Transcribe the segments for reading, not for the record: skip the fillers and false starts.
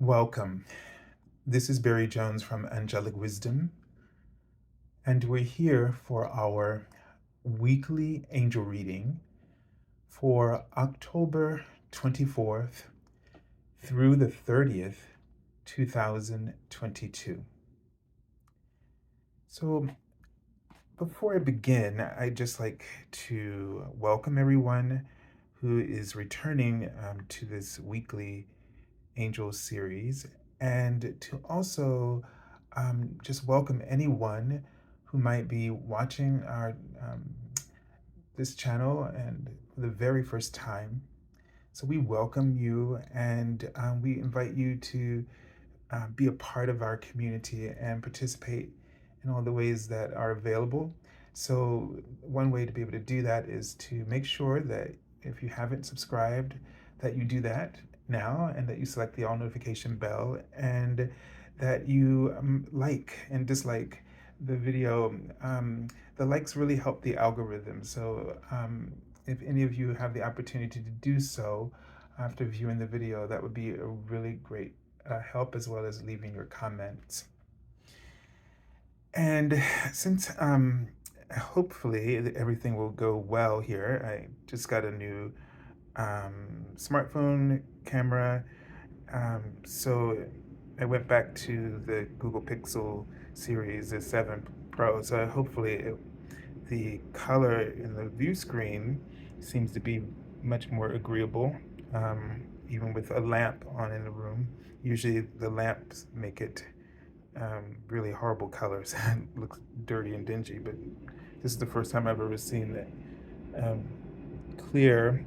Welcome. This is Barry Jones from Angelic Wisdom, and we're here for our weekly angel reading for October 24th through the 30th, 2022. So, before I begin, I'd just like to welcome everyone who is returning to this weekly angel series, and to also just welcome anyone who might be watching our this channel and for the very first time. So we welcome you, and we invite you to be a part of our community and participate in all the ways that are available. So one way to be able to do that is to make sure that if you haven't subscribed, that you do that now, and that you select the all notification bell, and that you like and dislike the video. The likes really help the algorithm. So if any of you have the opportunity to do so after viewing the video, that would be a really great help, as well as leaving your comments. And since hopefully everything will go well here, I just got a new smartphone camera. So I went back to the Google Pixel series, the 7 Pro. So hopefully the color in the view screen seems to be much more agreeable, even with a lamp on in the room. Usually the lamps make it really horrible colors and looks dirty and dingy, but this is the first time I've ever seen it clear.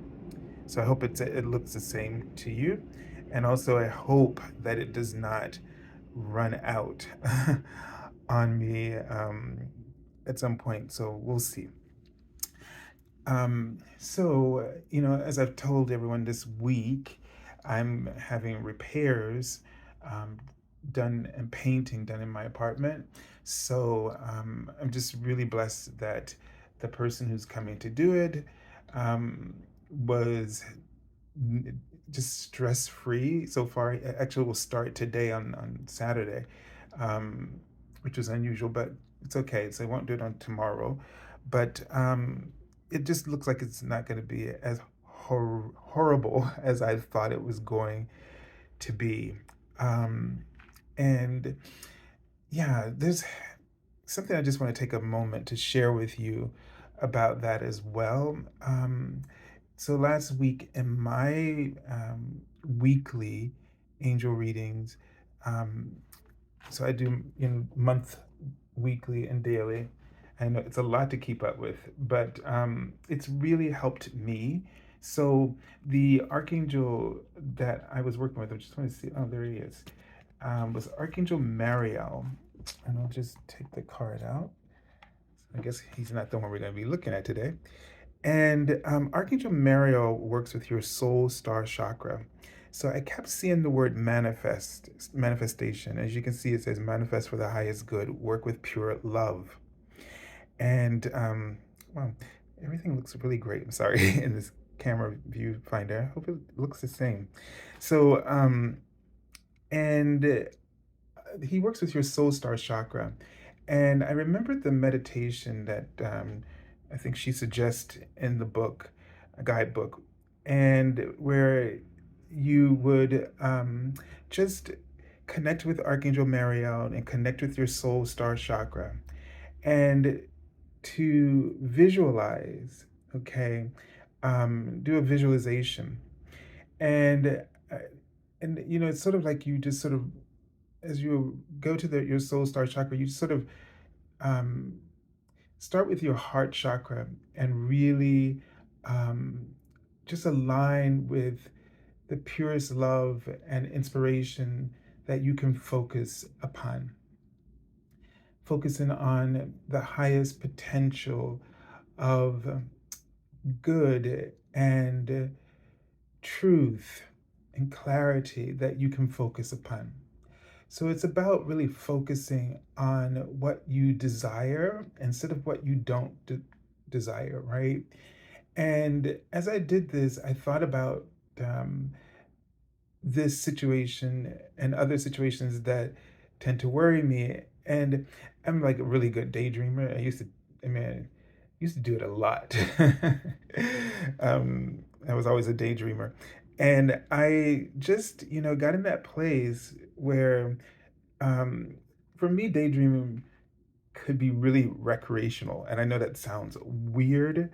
So I hope it looks the same to you. And also I hope that it does not run out on me at some point. So we'll see. As I've told everyone this week, I'm having repairs um, done and painting done in my apartment. So I'm just really blessed that the person who's coming to do it was just stress free so far. It actually will start today on Saturday, which is unusual, but it's okay. So I won't do it on tomorrow. But it just looks like it's not going to be as horrible as I thought it was going to be. Um, and yeah, there's something I just want to take a moment to share with you about that as well. So last week in my weekly angel readings, um, so I do month, weekly, and daily. I know it's a lot to keep up with, but it's really helped me. So the archangel that I was working with, I just want to see, oh, there he is, was Archangel Mariel. And I'll just take the card out. I guess he's not the one we're going to be looking at today. And Archangel Mariel works with your soul star chakra. So I kept seeing the word manifestation. As you can see, it says manifest for the highest good, work with pure love. And wow, everything looks really great. I'm sorry, in this camera viewfinder. I hope it looks the same. So, and he works with your soul star chakra. And I remembered the meditation that I think she suggests in the book, a guidebook, and where you would just connect with Archangel Mariel and connect with your soul star chakra, and to visualize, okay, do a visualization. And uh, it's sort of like you just sort of, as you go to your soul star chakra, you sort of um, start with your heart chakra and really um, just align with the purest love and inspiration that you can focus upon. Focusing on the highest potential of good and truth and clarity that you can focus upon. So it's about really focusing on what you desire instead of what you don't desire, right? And as I did this, I thought about this situation and other situations that tend to worry me. And I'm like a really good daydreamer. I mean, I used to do it a lot. I was always a daydreamer. And I just, got in that place where, um, for me, daydreaming could be really recreational. And I know that sounds weird,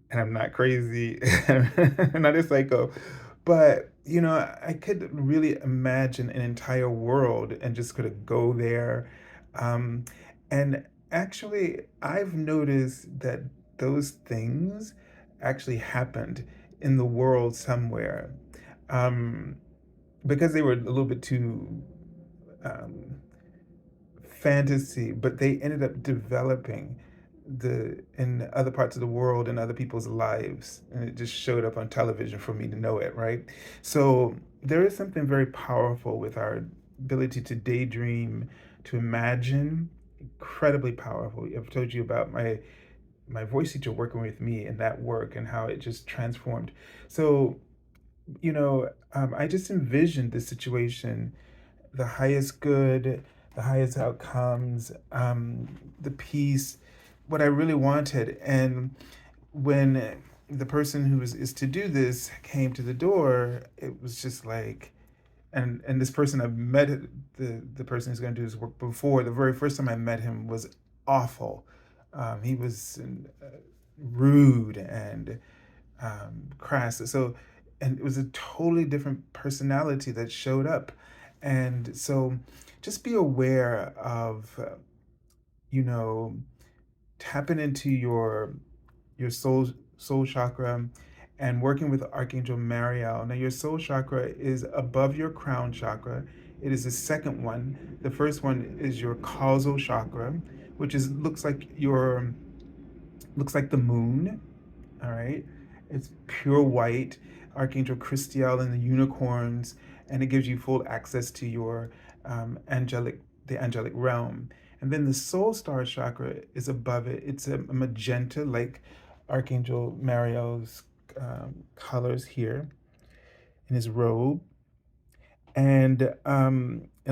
and I'm not crazy, I'm not a psycho, but I could really imagine an entire world and just could of go there. Um, and actually, I've noticed that those things actually happened in the world somewhere, um, because they were a little bit too um, fantasy, but they ended up developing the in other parts of the world and other people's lives, and it just showed up on television for me to know it, right? So there is something very powerful with our ability to daydream, to imagine, incredibly powerful. I've told you about my voice teacher working with me in that work and how it just transformed. So I just envisioned this situation, the highest good, the highest outcomes, the peace, what I really wanted. And when the person who is to do this came to the door, it was just like, and this person I've met, the person who's going to do this work before. The very first time I met him was awful. He was rude and crass. So, and it was a totally different personality that showed up. And so just be aware of, you know, tapping into your soul chakra and working with Archangel Mariel. Now, your soul chakra is above your crown chakra. It is the second one. The first one is your causal chakra, which is looks like the moon. All right. It's pure white, Archangel Christiel and the unicorns, and it gives you full access to your the angelic realm. And then the soul star chakra is above it. It's a magenta, like Archangel Mariel's colors here in his robe. And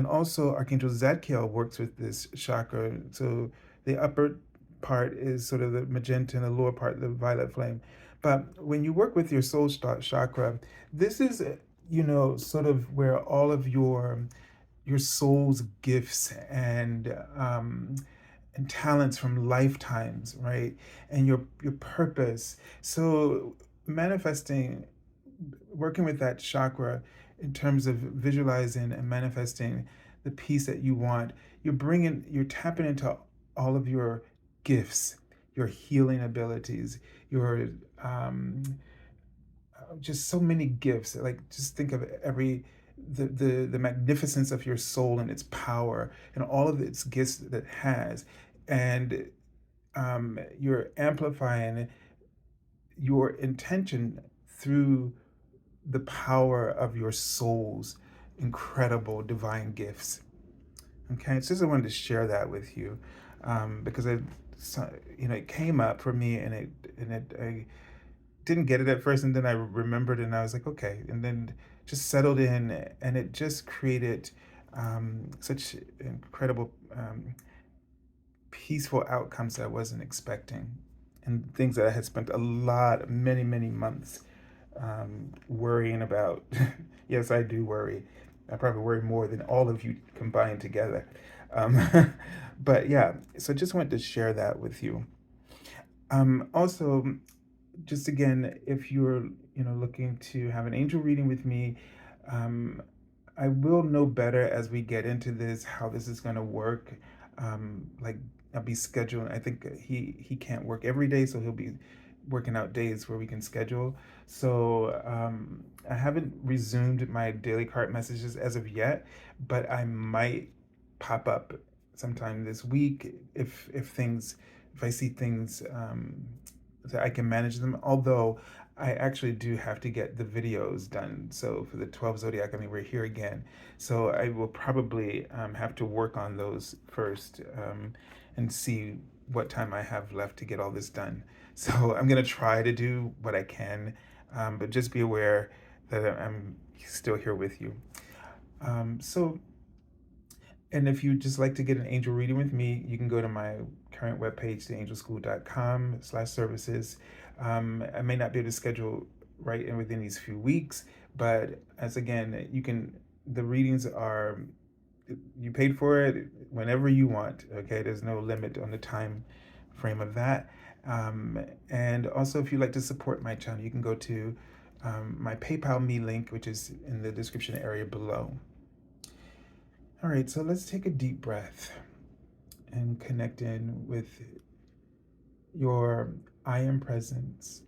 also Archangel Zadkiel works with this chakra. So the upper part is sort of the magenta and the lower part the violet flame. But when you work with your soul chakra, this is sort of where all of your soul's gifts and talents from lifetimes, right? And your purpose. So manifesting, working with that chakra in terms of visualizing and manifesting the peace that you want, you're tapping into all of your gifts, your healing abilities, your just so many gifts. Like, just think of the magnificence of your soul and its power and all of its gifts that it has. And you're amplifying your intention through the power of your soul's incredible divine gifts. Okay, it's just I wanted to share that with you, because it came up for me, I didn't get it at first, and then I remembered, and I was like, okay, and then just settled in, and it just created such incredible peaceful outcomes that I wasn't expecting, and things that I had spent many months worrying about. Yes, I do worry. I probably worry more than all of you combined together. But yeah, so just wanted to share that with you. Also, just again, if you're looking to have an angel reading with me, um, I will know better as we get into this how this is going to work. Like, I'll be scheduling. I think he can't work every day, so he'll be working out days where we can schedule. So I haven't resumed my daily cart messages as of yet, but I might pop up sometime this week if I see things that I can manage them. Although I actually do have to get the videos done. So for the 12 zodiac, I mean, we're here again. So I will probably have to work on those first, and see what time I have left to get all this done. So I'm going to try to do what I can, but just be aware that I'm still here with you. So, and if you just like to get an angel reading with me, you can go to my current webpage, theangelschool.com/services. I may not be able to schedule right in within these few weeks, but as again, you can, the readings are, you paid for it whenever you want. Okay, there's no limit on the time frame of that. And also, if you'd like to support my channel, you can go to my PayPal me link, which is in the description area below. All right, so let's take a deep breath and connect in with your I am presence.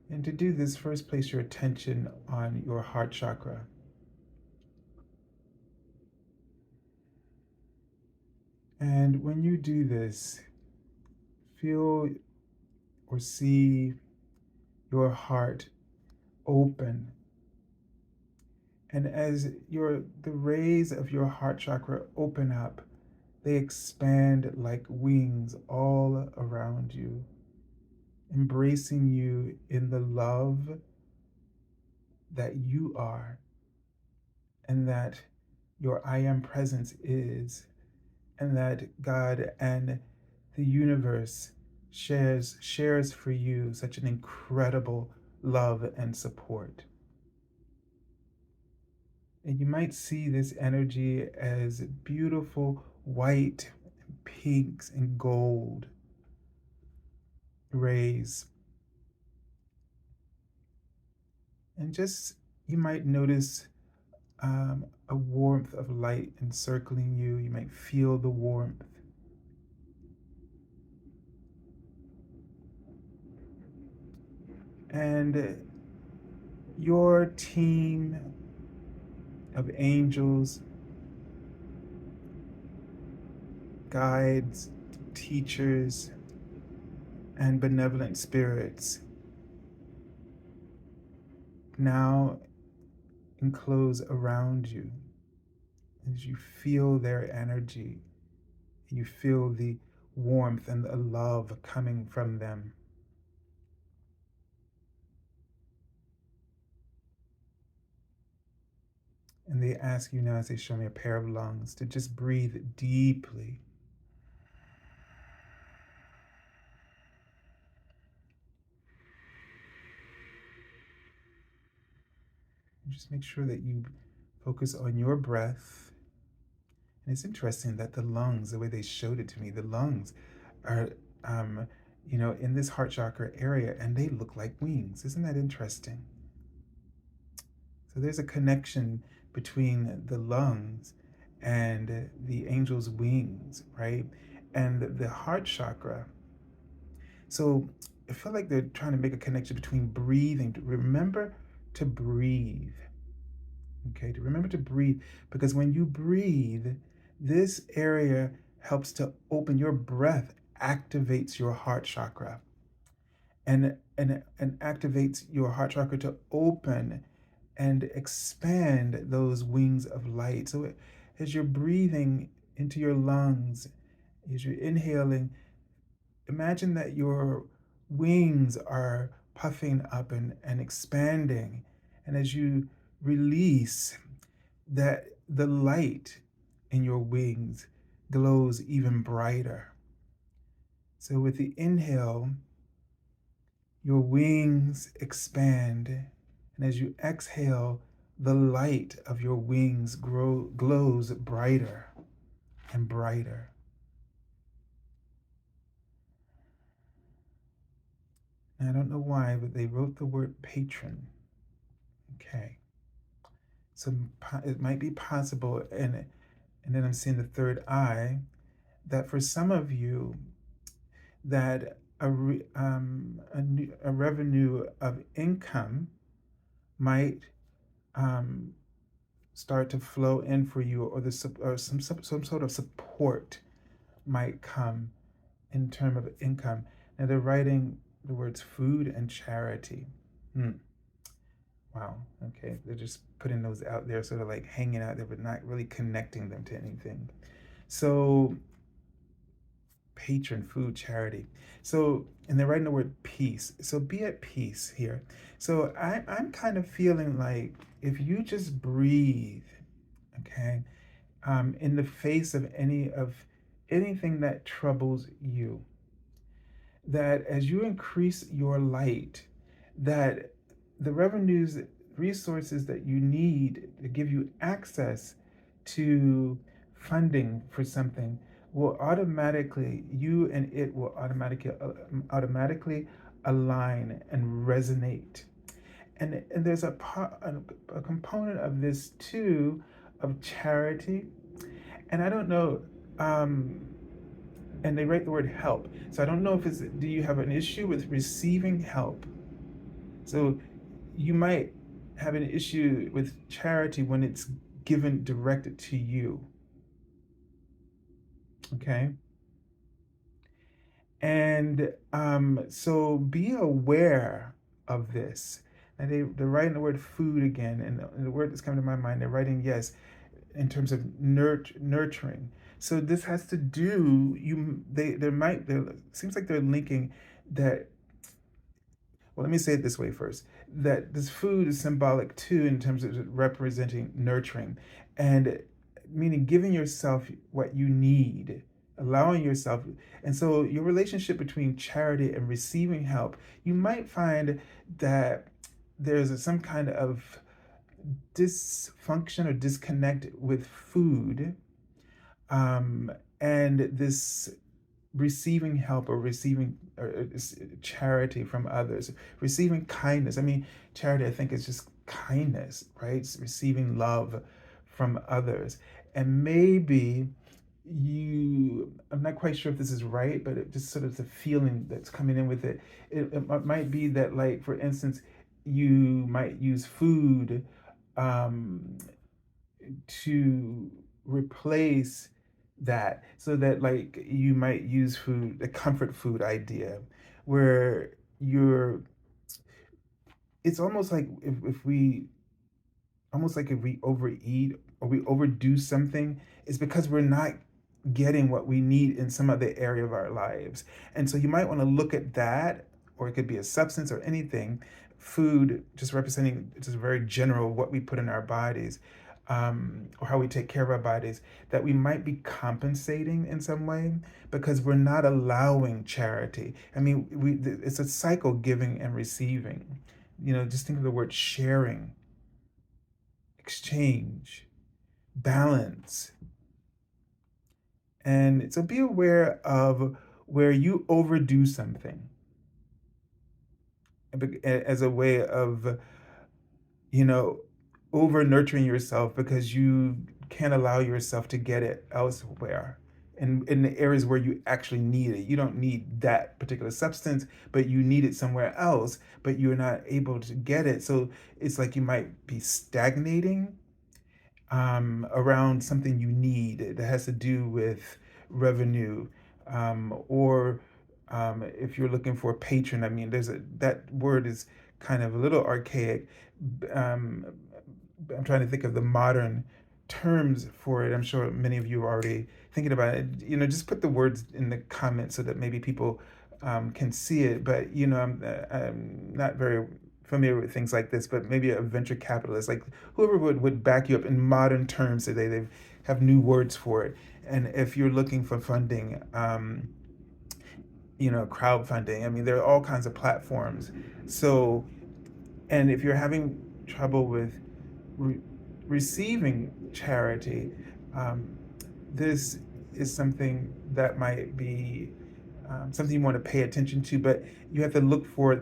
And to do this, first place your attention on your heart chakra. And when you do this, feel or see your heart open. And as the rays of your heart chakra open up, they expand like wings all around you, embracing you in the love that you are and that your I am presence is, and that God and the universe shares for you such an incredible love and support. And you might see this energy as beautiful white, pinks, and gold rays. And just, you might notice a warmth of light encircling you. You might feel the warmth. And your team of angels, guides, teachers, and benevolent spirits now enclose around you. As you feel their energy, you feel the warmth and the love coming from them. And they ask you now, as they show me a pair of lungs, to just breathe deeply. And just make sure that you focus on your breath. And it's interesting that the lungs, the way they showed it to me, the lungs are, in this heart chakra area, and they look like wings. Isn't that interesting? So there's a connection between the lungs and the angel's wings, right? And the heart chakra. So I feel like they're trying to make a connection between breathing. Remember to breathe. Okay, to remember to breathe, because when you breathe, this area helps to open. Your breath activates your heart chakra and activates your heart chakra to open and expand those wings of light. So as you're breathing into your lungs, as you're inhaling, imagine that your wings are puffing up and expanding. And as you release, that the light in your wings glows even brighter. So with the inhale, your wings expand. And as you exhale, the light of your wings glows brighter and brighter. And I don't know why, but they wrote the word patron. Okay. So it might be possible, and then I'm seeing the third eye, that for some of you, that a revenue of income might start to flow in for you, or some sort of support might come in terms of income. Now they're writing the words food and charity. Wow. Okay. They're just putting those out there, sort of like hanging out there, but not really connecting them to anything. So, patron, food, charity. So, and they're writing the word peace. So, be at peace here. So I'm kind of feeling like if you just breathe, okay, in the face of anything that troubles you, that as you increase your light, that the revenues, resources that you need to give you access to funding for something will automatically, you and it will automatically align and resonate. And there's a component of this too, of charity. And I don't know, um, and they write the word help. So I don't know if it's, do you have an issue with receiving help? So you might have an issue with charity when it's given directed to you. Okay. And so be aware of this. And they're writing the word food again. And the word that's coming to my mind, they're writing, yes, in terms of nurturing. So this has to do, there seems like they're linking that, well, let me say it this way first, that this food is symbolic too in terms of representing nurturing, and meaning giving yourself what you need, allowing yourself. And so your relationship between charity and receiving help, you might find that there's some kind of dysfunction or disconnect with food, um, and this receiving help or receiving charity from others, receiving kindness. I mean, charity, I think, is just kindness, right? It's receiving love from others. And maybe I'm not quite sure if this is right, but it just sort of the feeling that's coming in with it. It might be that, like, for instance, you might use food um, to replace that, so that, like, you might use food, the comfort food idea, where you're it's almost like if we almost like if we overeat or we overdo something, it's because we're not getting what we need in some other area of our lives. And so you might want to look at that, or it could be a substance or anything, food just representing just very general what we put in our bodies, or how we take care of our bodies, that we might be compensating in some way because we're not allowing charity. I mean, it's a cycle, giving and receiving. Just think of the word sharing, exchange, balance. And so be aware of where you overdo something as a way of, you know, over nurturing yourself because you can't allow yourself to get it elsewhere. In the areas where you actually need it. You don't need that particular substance, but you need it somewhere else, but you're not able to get it. So it's like you might be stagnating around something you need that has to do with revenue, or if you're looking for a patron. I mean, that word is kind of a little archaic. Um, I'm trying to think of the modern terms for it. I'm sure many of you are already thinking about it. Just put the words in the comments so that maybe people can see it. But I'm not very familiar with things like this. But maybe a venture capitalist, like whoever would back you up in modern terms today, they have new words for it. And if you're looking for funding, crowdfunding. I mean, there are all kinds of platforms. So, and if you're having trouble with re- receiving charity, um, this is something that might be something you want to pay attention to. But you have to look for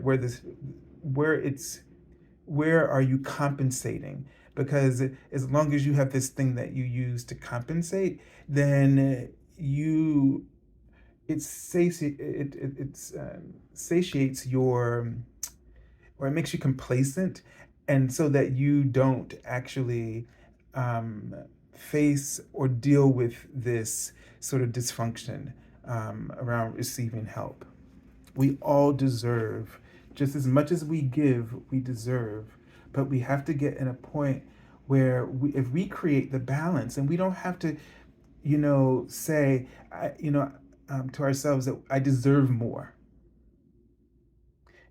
where are you compensating? Because as long as you have this thing that you use to compensate, then you satiates your, or it makes you complacent, and so that you don't actually face or deal with this sort of dysfunction around receiving help. We all deserve, just as much as we give, we deserve, but we have to get in a point where if we create the balance, and we don't have to, say, to ourselves that I deserve more.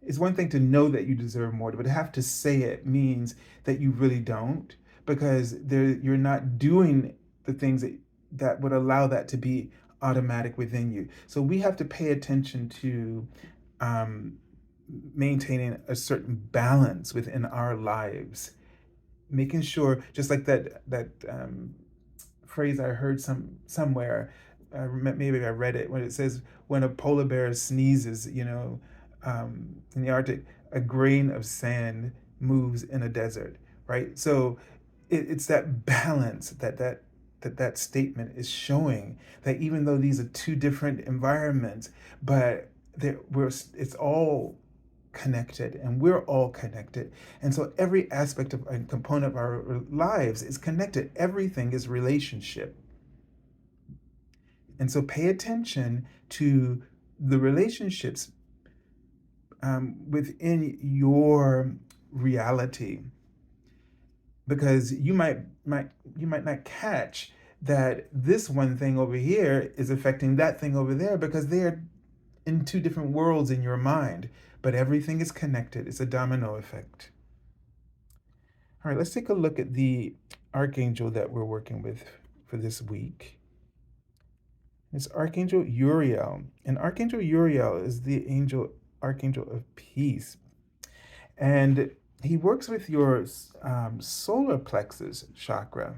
It's one thing to know that you deserve more, but to have to say it means that you really don't, because you're not doing the things that would allow that to be automatic within you. So we have to pay attention to um, maintaining a certain balance within our lives, making sure, just like that phrase I heard somewhere. Maybe I read it when it says, when a polar bear sneezes, in the Arctic, a grain of sand moves in a desert, right? So it's that balance that statement is showing, that even though these are two different environments, but it's all connected, and we're all connected. And so every aspect of and component of our lives is connected. Everything is relationship. And so pay attention to the relationships within your reality, because you might not catch that this one thing over here is affecting that thing over there, because they're in two different worlds in your mind, but everything is connected. It's a domino effect. All right, let's take a look at the archangel that we're working with for this week. It's Archangel Uriel. And Archangel Uriel is the archangel of peace. And he works with your solar plexus chakra.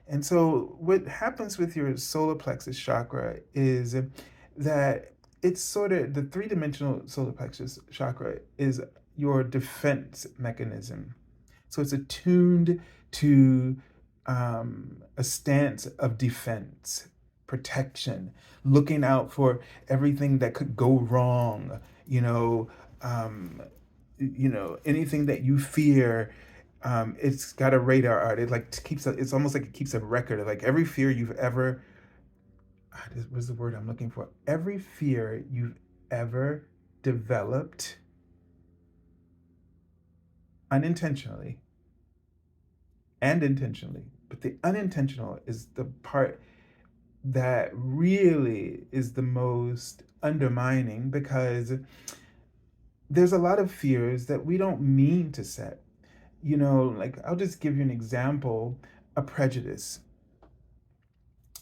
And so, what happens with your solar plexus chakra is that it's sort of the three-dimensional solar plexus chakra is your defense mechanism. So it's attuned to a stance of defense, protection, looking out for everything that could go wrong. Um, anything that you fear. It's got a radar on it. Like it's almost like it keeps a record of like every fear you've ever. What's the word I'm looking for? Every fear you've ever developed unintentionally and intentionally. But the unintentional is the part that really is the most undermining, because there's a lot of fears that we don't mean to set. Like I'll just give you an example, a prejudice.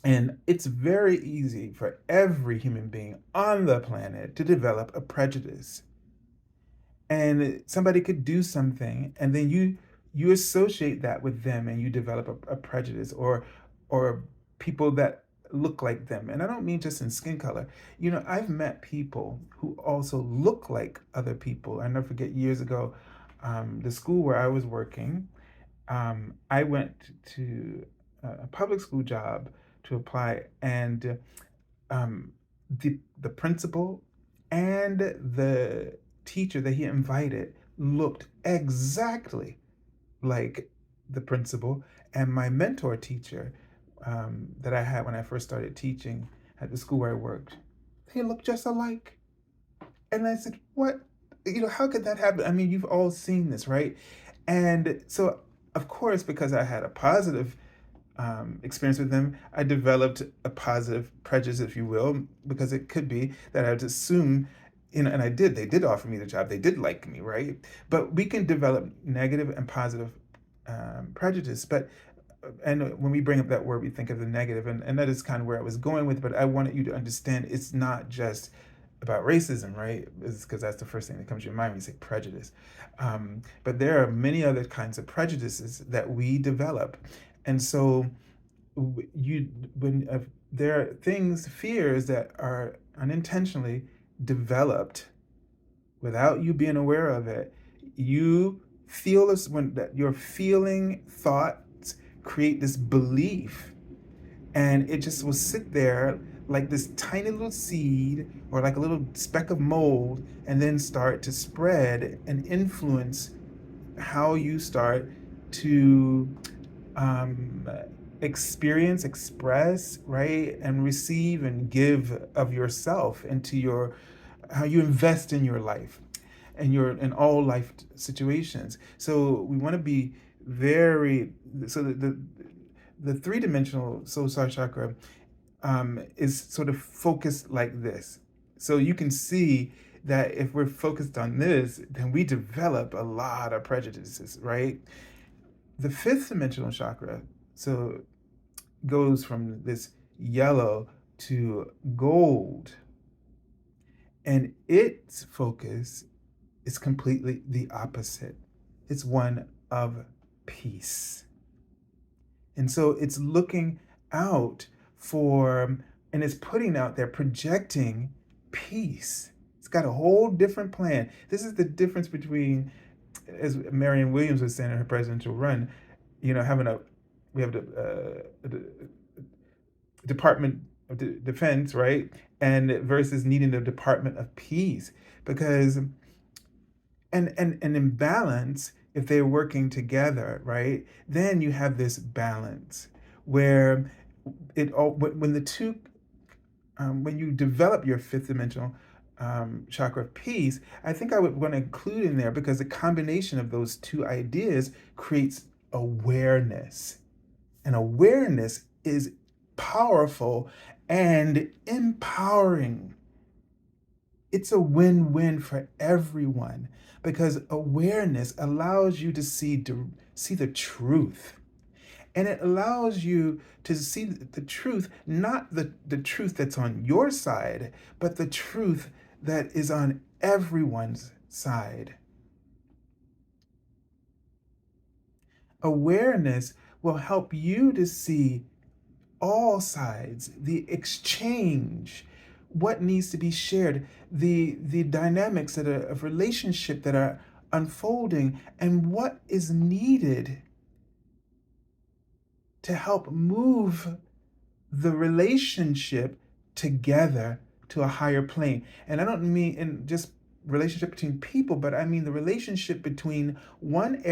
And it's very easy for every human being on the planet to develop a prejudice. And somebody could do something, and then you associate that with them, and you develop a prejudice, or people that look like them. And I don't mean just in skin color. I've met people who also look like other people. I never forget, years ago, the school where I was working, I went to a public school job to apply, and the principal and the teacher that he invited looked exactly like the principal, and my mentor teacher that I had when I first started teaching at the school where I worked, they looked just alike. And I said, "What? How could that happen? I mean, you've all seen this, right?" And so, of course, because I had a positive experience with them, I developed a positive prejudice, if you will, because it could be that I would assume, and I did. They did offer me the job. They did like me, right? But we can develop negative and positive prejudice. But and when we bring up that word, we think of the negative, and that is kind of where I was going with. But I wanted you to understand it's not just about racism, right? It's because that's the first thing that comes to your mind when you say prejudice. But there are many other kinds of prejudices that we develop, and so you when there are fears that are unintentionally developed without you being aware of it. You feel this when that you're feeling thoughts create this belief, and it just will sit there like this tiny little seed or like a little speck of mold, and then start to spread and influence how you start to um, experience, express, right, and receive and give of yourself into how you invest in your life and in all life situations. So we want to be very so the three-dimensional solar chakra is sort of focused like this. So you can see that if we're focused on this, then we develop a lot of prejudices, right? The fifth dimensional chakra, so goes from this yellow to gold, and its focus is completely the opposite. It's one of peace. And so it's looking out for, and it's putting out there, projecting peace. It's got a whole different plan. This is the difference between, as Marianne Williams was saying in her presidential run, having we have the Department of Defense, right? And versus needing the Department of Peace. Because, and in balance, if they're working together, right, then you have this balance where it all, when the two, when you develop your fifth dimensional chakra of peace, I think I would want to include in there, because the combination of those two ideas creates awareness. And awareness is powerful and empowering. It's a win-win for everyone, because awareness allows you to see the truth. And it allows you to see the truth, not the truth that's on your side, but the truth that is on everyone's side. Awareness will help you to see all sides, the exchange, what needs to be shared, the dynamics of relationship that are unfolding, and what is needed to help move the relationship together to a higher plane. And I don't mean in just relationship between people, but I mean the relationship between one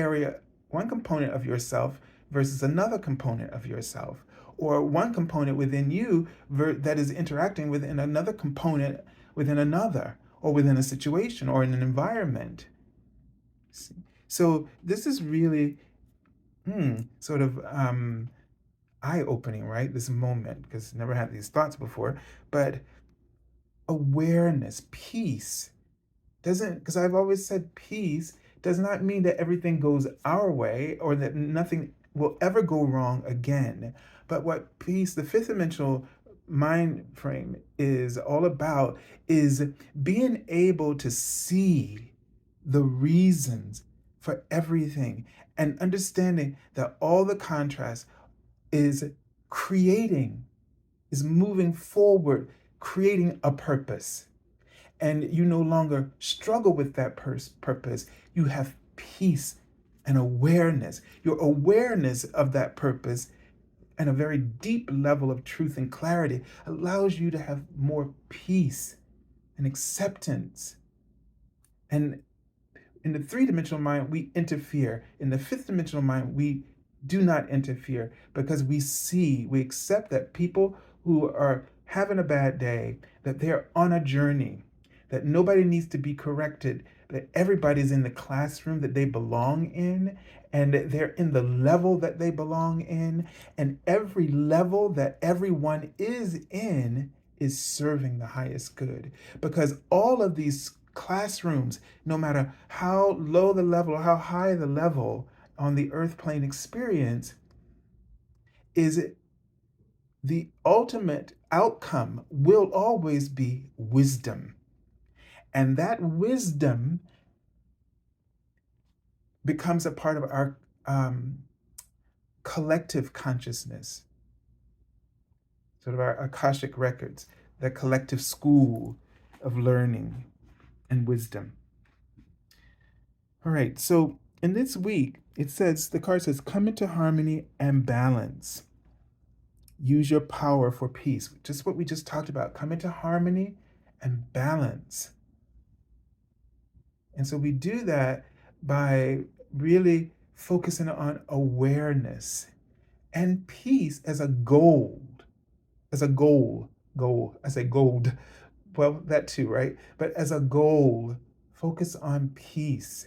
component of yourself versus another component of yourself, or one component within you that is interacting within another component within another, or within a situation or in an environment. So this is really sort of eye-opening, right? This moment, because I never had these thoughts before. But awareness, peace, doesn't, because I've always said peace does not mean that everything goes our way or that nothing will ever go wrong again. But what peace, the fifth dimensional mind frame, is all about is being able to see the reasons for everything, and understanding that all the contrast is moving forward, creating a purpose. And you no longer struggle with that purpose. You have peace and awareness. Your awareness of that purpose and a very deep level of truth and clarity allows you to have more peace and acceptance. And in the three-dimensional mind, we interfere. In the fifth dimensional mind, we do not interfere, because we accept that people who are having a bad day, that they're on a journey, that nobody needs to be corrected, that everybody's in the classroom that they belong in, and that they're in the level that they belong in, and every level that everyone is in is serving the highest good. Because all of these classrooms, no matter how low the level or how high the level on the earth plane experience, is the ultimate outcome will always be wisdom. And that wisdom becomes a part of our collective consciousness, sort of our Akashic records, the collective school of learning and wisdom. All right, so in this week, the card says, come into harmony and balance. Use your power for peace. Just what we just talked about. Come into harmony and balance. And so we do that by really focusing on awareness and peace as a goal. I say gold. Well, that too, right? But as a goal, focus on peace.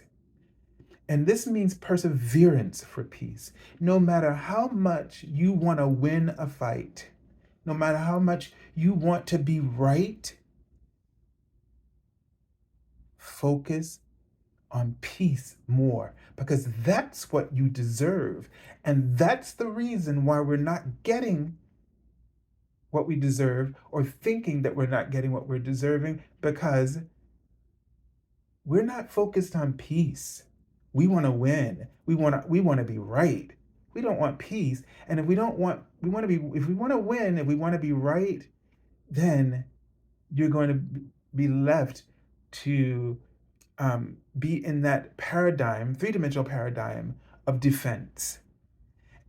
And this means perseverance for peace. No matter how much you want to win a fight, no matter how much you want to be right, focus on peace more, because that's what you deserve. And that's the reason why we're not getting what we deserve, or thinking that we're not getting what we're deserving, because we're not focused on peace. We want to win. We want to be right. We don't want peace. And if we don't want we want to be if we want to win, if we want to be right, then you're going to be left to be in that paradigm, three-dimensional paradigm of defense.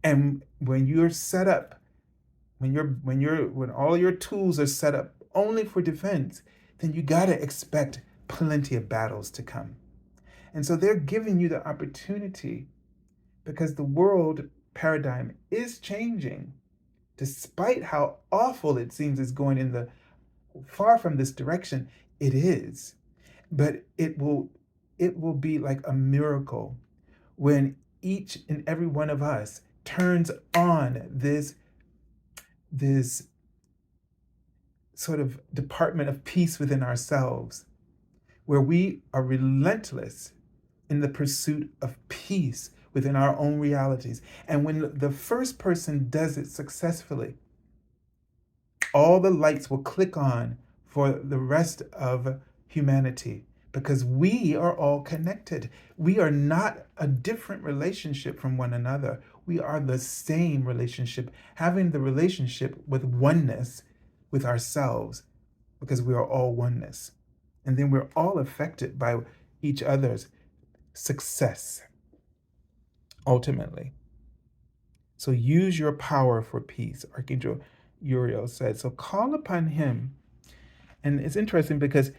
And when you're set up, when all your tools are set up only for defense, then you got to expect plenty of battles to come. And so they're giving you the opportunity, because the world paradigm is changing, despite how awful it seems is going in the far from this direction. It is, but it will be like a miracle when each and every one of us turns on this sort of department of peace within ourselves, where we are relentless in the pursuit of peace within our own realities. And when the first person does it successfully, all the lights will click on for the rest of humanity, because we are all connected. We are not a different relationship from one another. We are the same relationship, having the relationship with oneness with ourselves, because we are all oneness. And then we're all affected by each other's success, ultimately. So use your power for peace, Archangel Uriel said. So call upon him. And it's interesting because,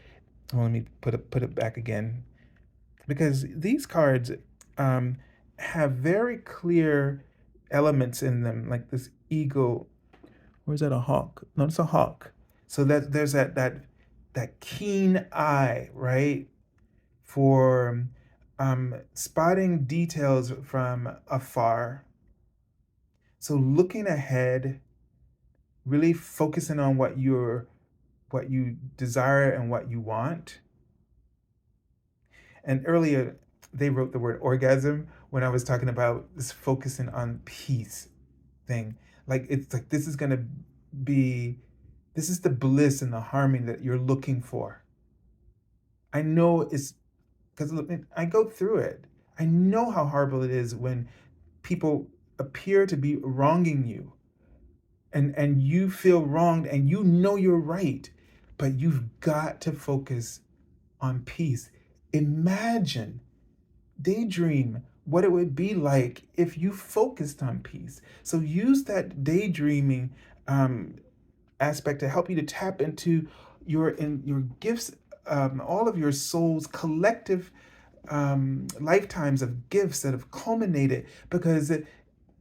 well, let me put it back again, because these cards have very clear elements in them, like this eagle. Or is that a hawk? No, it's a hawk. So that there's that keen eye, right, for spotting details from afar. So looking ahead, really focusing on what you desire and what you want. And earlier they wrote the word orgasm when I was talking about this focusing on peace thing. Like, it's like this is the bliss and the harmony that you're looking for. I know it's because I go through it. I know how horrible it is when people appear to be wronging you, and you feel wronged, and you know you're right, but you've got to focus on peace. Imagine, daydream what it would be like if you focused on peace. So use that daydreaming aspect to help you to tap into your gifts, all of your soul's collective lifetimes of gifts that have culminated, because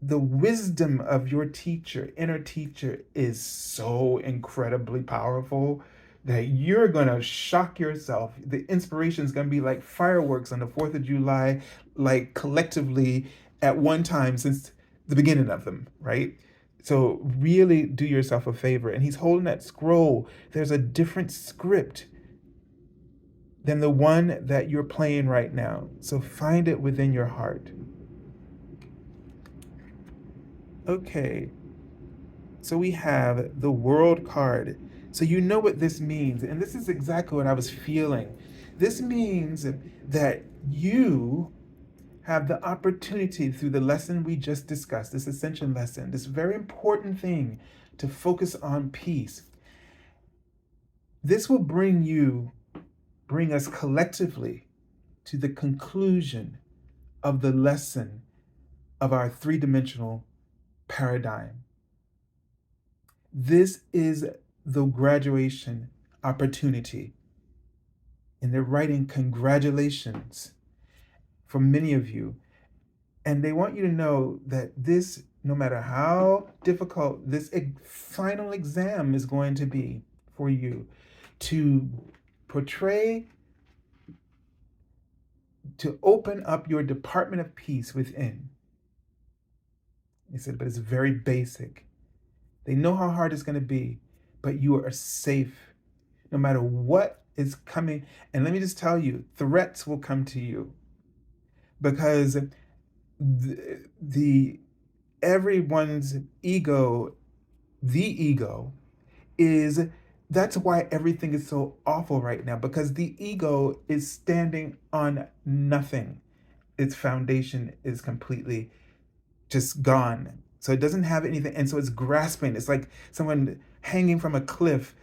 the wisdom of your teacher, inner teacher, is so incredibly powerful that you're going to shock yourself. The inspiration is going to be like fireworks on the 4th of July, like collectively at one time since the beginning of them, right? So really do yourself a favor. And he's holding that scroll. There's a different script than the one that you're playing right now. So find it within your heart. Okay, so we have the World card. So you know what this means, and this is exactly what I was feeling. This means that you have the opportunity, through the lesson we just discussed, this ascension lesson, this very important thing, to focus on peace. This will bring us collectively to the conclusion of the lesson of our three-dimensional paradigm. This is the graduation opportunity. And they're writing congratulations for many of you. And they want you to know that this, no matter how difficult this final exam is going to be for you, to portray, to open up your department of peace within. He said, but it's very basic. They know how hard it's going to be, but you are safe. No matter what is coming. And let me just tell you, threats will come to you because the everyone's ego, the ego is that's why everything is so awful right now, because the ego is standing on nothing. Its foundation is completely just gone. So it doesn't have anything. And so it's grasping. It's like someone hanging from a cliff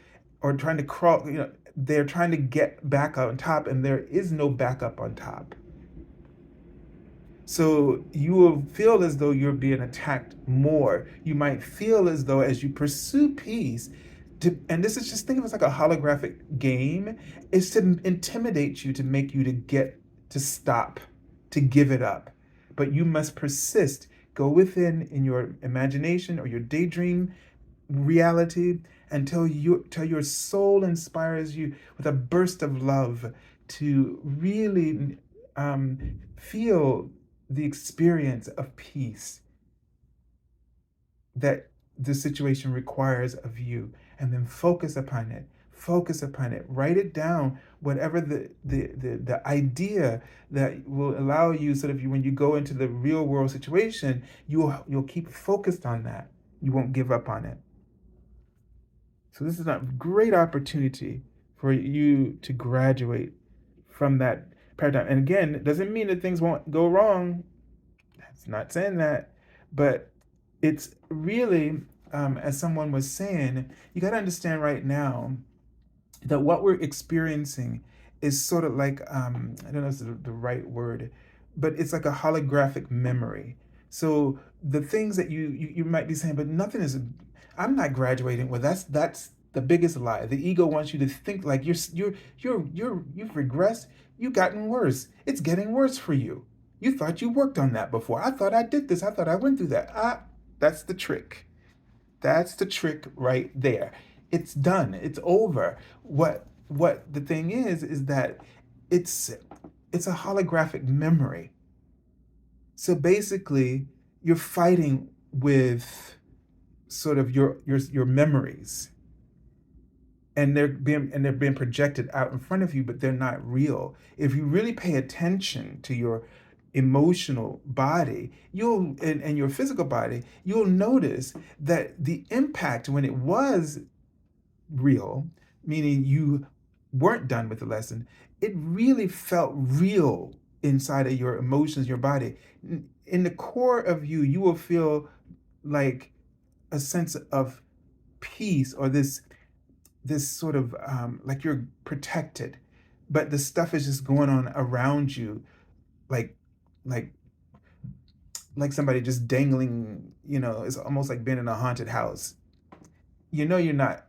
or trying to crawl. They're trying to get back on top, and there is no backup on top. So you will feel as though you're being attacked more. You might feel as though as you pursue peace, and this is just think of it as like a holographic game, is to intimidate you, to make you to get to stop, to give it up. But you must persist. Go within in your imagination or your daydream reality until your soul inspires you with a burst of love to really feel the experience of peace that the situation requires of you, and then focus upon it, write it down, whatever the idea that will allow you, sort of, when you go into the real world situation, you'll keep focused on that. You won't give up on it. So this is a great opportunity for you to graduate from that paradigm. And again, it doesn't mean that things won't go wrong. It's not saying that, but it's really, as someone was saying, you got to understand right now that what we're experiencing is sort of like, I don't know if it's the right word, but it's like a holographic memory. So the things that you might be saying, but nothing is, I'm not graduating. Well, that's the biggest lie. The ego wants you to think like you've regressed. You've gotten worse. It's getting worse for you. You thought you worked on that before. I thought I did this. I thought I went through that. That's the trick. That's the trick right there. It's done. It's over. What the thing is that it's it's a holographic memory. So basically, you're fighting with sort of your memories, and they're being projected out in front of you, but they're not real. If you really pay attention to your emotional body, and your physical body, you'll notice that the impact when it was real, meaning you weren't done with the lesson, it really felt real inside of your emotions, your body. In the core of you, you will feel like a sense of peace, or this sort of like you're protected, but the stuff is just going on around you, like like like somebody just dangling. It's almost like being in a haunted house. You're not,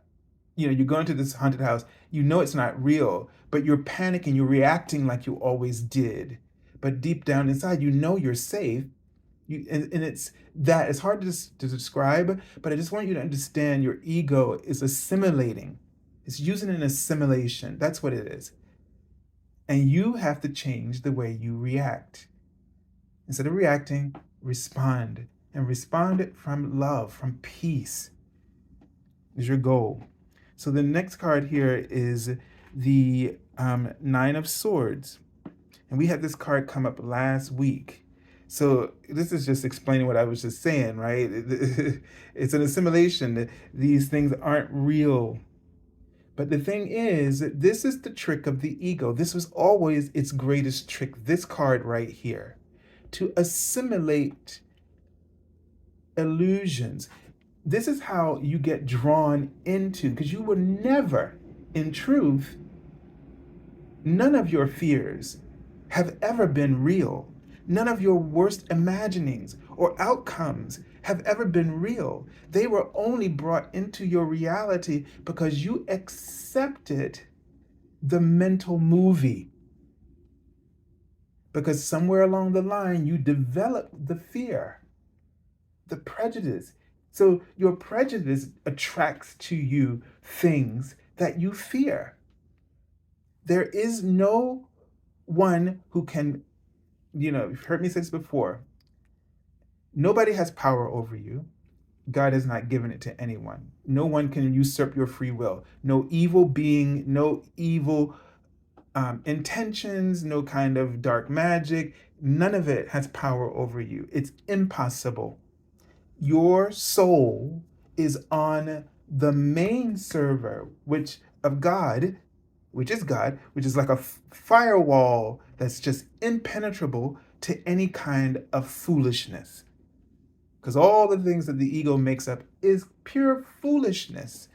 you go into this haunted house, it's not real, but you're panicking, you're reacting like you always did, but deep down inside, you're safe. And it's hard to describe, but I just want you to understand your ego is assimilating. It's using an assimilation. That's what it is. And you have to change the way you react. Instead of reacting, respond. And respond from love, from peace is your goal. So the next card here is the Nine of Swords. And we had this card come up last week. So this is just explaining what I was just saying, right? It's an assimilation. These things aren't real. But the thing is, this is the trick of the ego. This was always its greatest trick, this card right here, to assimilate illusions. This is how you get drawn into, because you were never, in truth, none of your fears have ever been real. None of your worst imaginings or outcomes have ever been real. They were only brought into your reality because you accepted the mental movie. Because somewhere along the line, you developed the fear, the prejudice. So your prejudice attracts to you things that you fear. There is no one who can, you've heard me say this before. Nobody has power over you. God has not given it to anyone. No one can usurp your free will. No evil being, no evil intentions, no kind of dark magic. None of it has power over you. It's impossible. Your soul is on the main server, which of God, which is God, which is like a firewall that's just impenetrable to any kind of foolishness. Because all the things that the ego makes up is pure foolishness.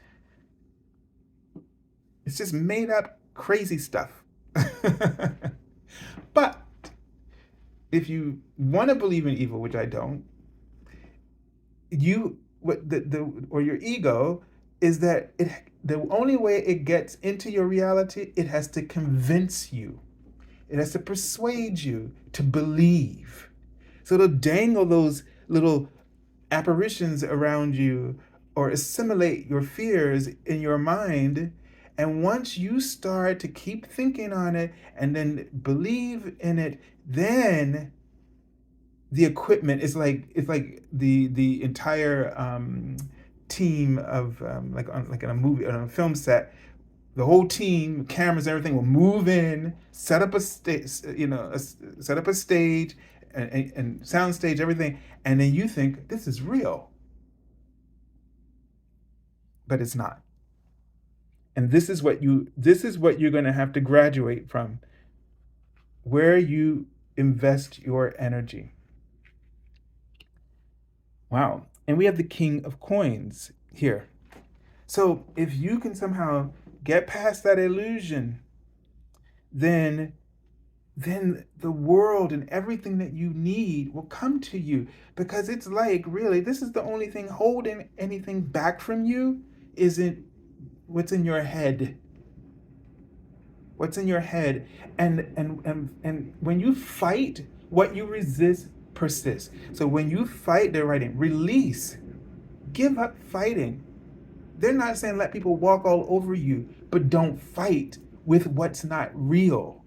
It's just made up crazy stuff. But if you want to believe in evil, which I don't, you what the or your ego is that it the only way it gets into your reality, it has to convince you. It has to persuade you to believe. So it'll dangle those little apparitions around you or assimilate your fears in your mind. And once you start to keep thinking on it and then believe in it, then the equipment is like it's like the entire team of like in a movie on a film set. The whole team, cameras, everything will move in, set up a stage, set up a stage and sound stage, everything, and then you think this is real, but it's not. And this is what you're going to have to graduate from, where you invest your energy. Wow. And we have the King of Coins here. So if you can somehow get past that illusion, then the world and everything that you need will come to you, because it's like, really, this is the only thing holding anything back from you isn't what's in your head. What's in your head. And when you fight, what you resist persists. So when you fight, they're writing release. Give up fighting. They're not saying let people walk all over you, but don't fight with what's not real.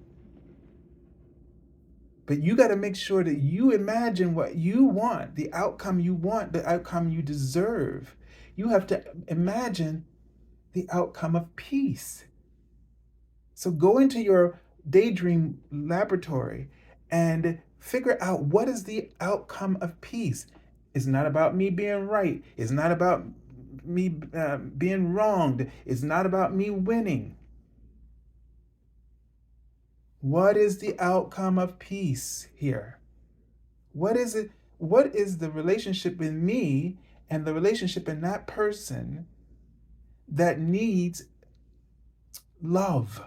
But you got to make sure that you imagine what you want, the outcome you want, the outcome you deserve. You have to imagine the outcome of peace. So go into your daydream laboratory and figure out what is the outcome of peace. It's not about me being right. It's not about me being wronged. It's not about me winning. What is the outcome of peace here? What is it? What is the relationship in me and the relationship in that person that needs love?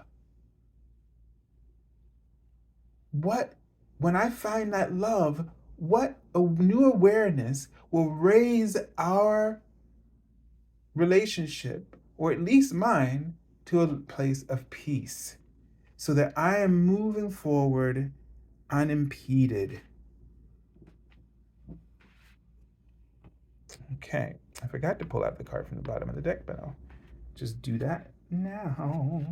When I find that love, what a new awareness will raise our relationship, or at least mine, to a place of peace, so that I am moving forward unimpeded. Okay, I forgot to pull out the card from the bottom of the deck, but I'll just do that now.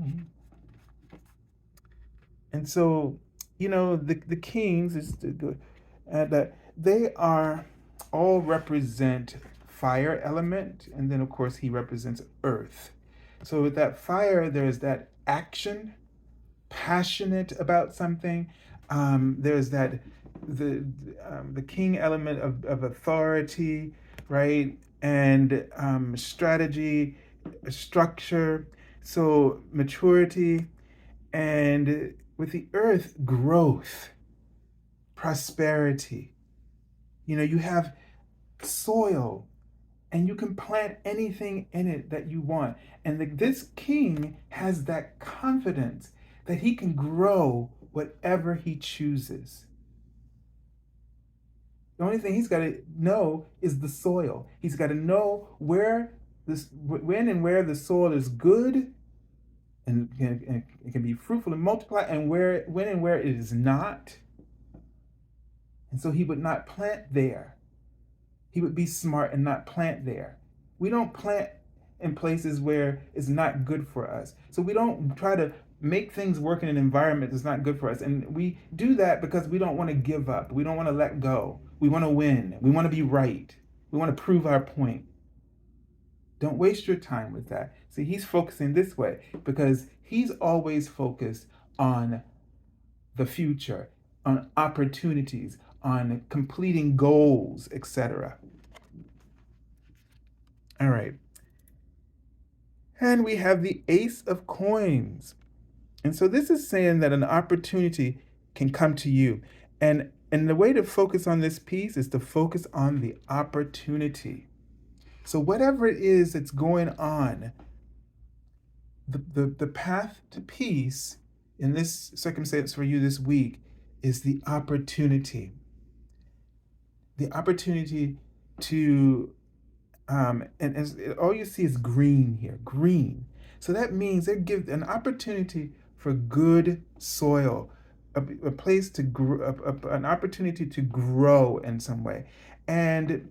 And so, the kings is good, and they are all represent fire element, and then of course he represents earth. So with that fire, there's that action, passionate about something. There's that the king element of authority, right? And strategy, structure. So maturity, and with the earth, growth, prosperity. You have soil, and you can plant anything in it that you want. And this king has that confidence that he can grow whatever he chooses. The only thing he's got to know is the soil. He's got to know when and where the soil is good, and it can be fruitful and multiply, and when and where it is not. And so he would not plant there. He would be smart and not plant there. We don't plant in places where it's not good for us. So we don't try to make things work in an environment that's not good for us. And we do that because we don't want to give up. We don't want to let go. We want to win. We want to be right. We want to prove our point. Don't waste your time with that. See, he's focusing this way because he's always focused on the future, on opportunities, on completing goals, etc. All right. And we have the Ace of Coins. And so this is saying that an opportunity can come to you. And the way to focus on this piece is to focus on the opportunity. So whatever it is that's going on, the path to peace in this circumstance for you this week is the opportunity. The opportunity to and all you see is green here, green. So that means they give an opportunity for good soil, a place to grow, an opportunity to grow in some way. And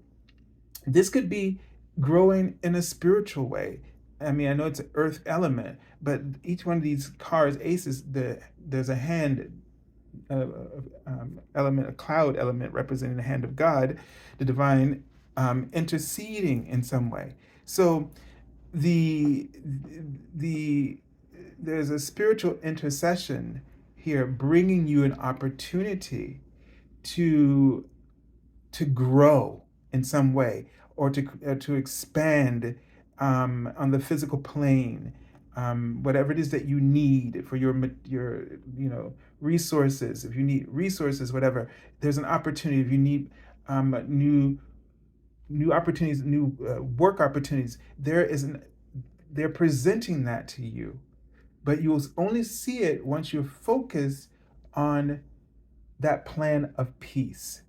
this could be growing in a spiritual way. I mean, I know it's an earth element, but each one of these cards, aces, there's a hand element, a cloud element representing the hand of God, the divine, interceding in some way. So the the there's a spiritual intercession here, bringing you an opportunity to grow in some way, or to expand on the physical plane, whatever it is that you need for your resources. If you need resources, whatever, there's an opportunity. If you need new opportunities, new work opportunities, they're presenting that to you, but you'll only see it once you're focused on that plan of peace.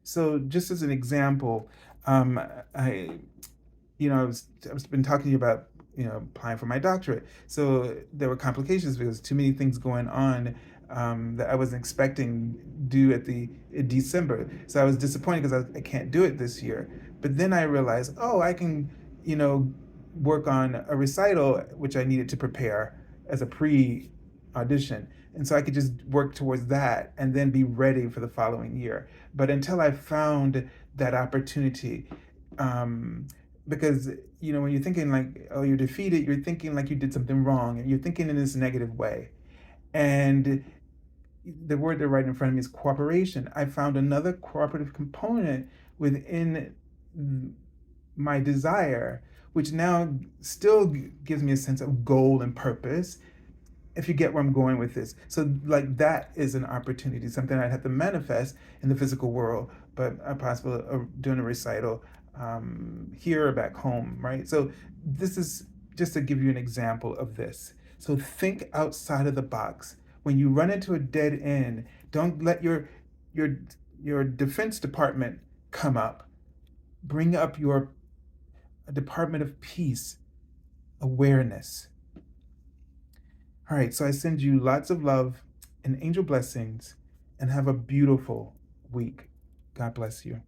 So, just as an example, um, I, I've been talking to you about, applying for my doctorate. So there were complications because too many things going on, that I wasn't expecting due in December. So I was disappointed because I can't do it this year. But then I realized, oh, I can, you know, work on a recital which I needed to prepare as a pre audition. And so I could just work towards that and then be ready for the following year. But until I found that opportunity, because when you're thinking like, oh, you're defeated, you're thinking like you did something wrong, and you're thinking in this negative way. And the word they're right in front of me is cooperation. I found another cooperative component within my desire, which now still gives me a sense of goal and purpose, if you get where I'm going with this. So, like, that is an opportunity, something I'd have to manifest in the physical world, but a possible doing a recital, here or back home, right? So, this is just to give you an example of this. So, think outside of the box. When you run into a dead end, don't let your your defense department come up. Bring up your department of peace, awareness. All right, so I send you lots of love and angel blessings, and have a beautiful week. God bless you.